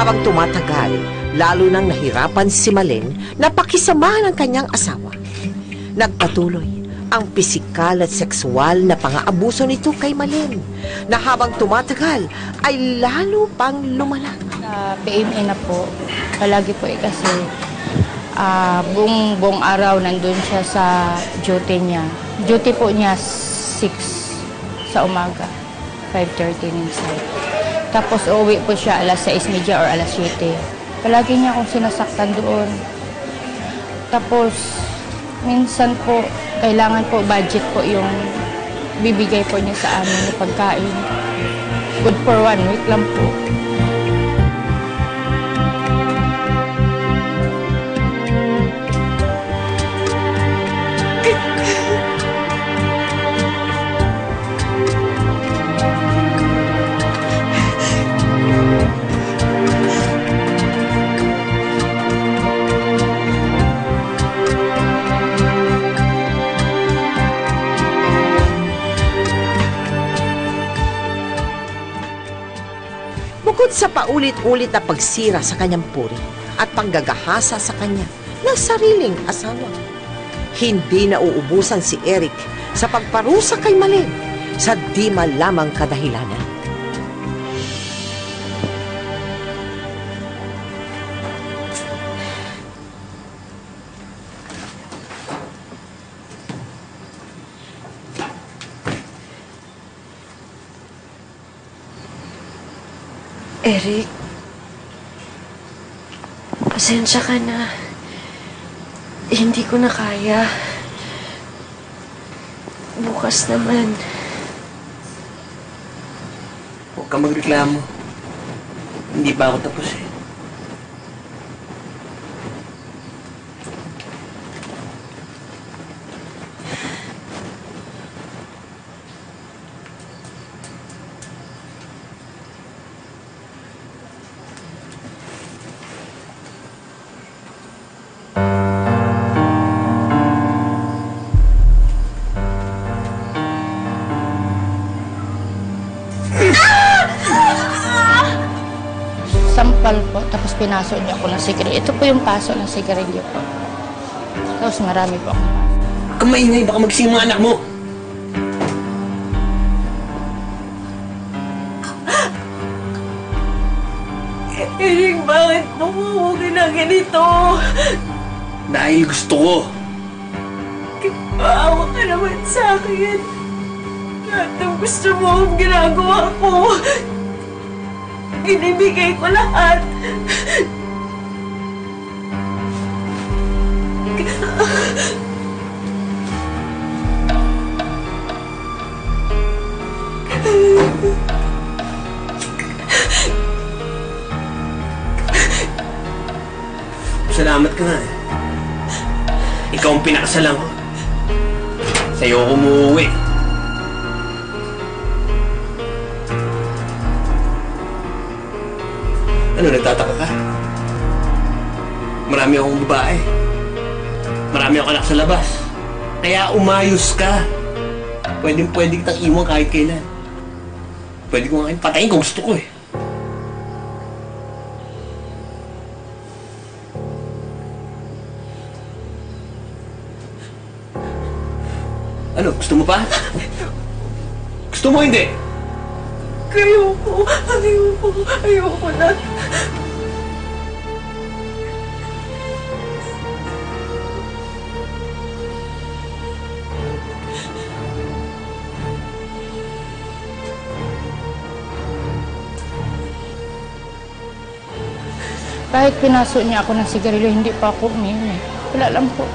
Habang tumatagal, lalo nang nahirapan si Malen na pakisamahan ang kanyang asawa. Nagpatuloy ang pisikal at sexual na pang-aabuso nito kay Malen, na habang tumatagal ay lalo pang lumala. PMA na po, palagi po kasi buong araw nandun siya sa duty niya. Duty po niya 6 sa umaga, 5:30 minsan. Tapos uuwi po siya alas 6:30 or alas 7. Palagi niya akong sinasaktan doon. Tapos minsan po, kailangan po budget po yung bibigay po niya sa amin na pagkain. Good for 1 week lang po. Bukod sa paulit-ulit na pagsira sa kanyang puri at panggagahasa sa kanya ng sariling asawa, hindi nauubusan si Eric sa pagparusa kay Malen sa di malamang kadahilanan. Eric, pasensya ka na. Hindi ko na kaya. Bukas naman. Huwag ka magreklamo. Hindi pa ako tapos eh. Sampal po, tapos pinaso niya ako ng sigarilyo. Ito po yung paso ng sigarilyo po. Tapos marami po akong paso. Kamaingay, baka magsing mga anak mo. Eric, bakit mo na ganito? Dahil gusto ko. Maawa ka naman sa akin. Lahat ng gusto mo ang ginagawa ko. Inibigay ko lahat. Salamat ka nga eh. Ikaw ang pinakasalan ko. Sa'yo ako umuwi. Ano, nagtataka ka? Marami akong babae. Marami akong anak sa labas. Kaya umayos ka. Pwede kitang iwan kahit kailan. Pwede ko nga patayin kung gusto ko eh. Ano, gusto mo pa? Gusto mo hindi? Ayoko na. Kahit pinaso niya ako ng sigarilyo, hindi pa ako umiinom. Wala lang po.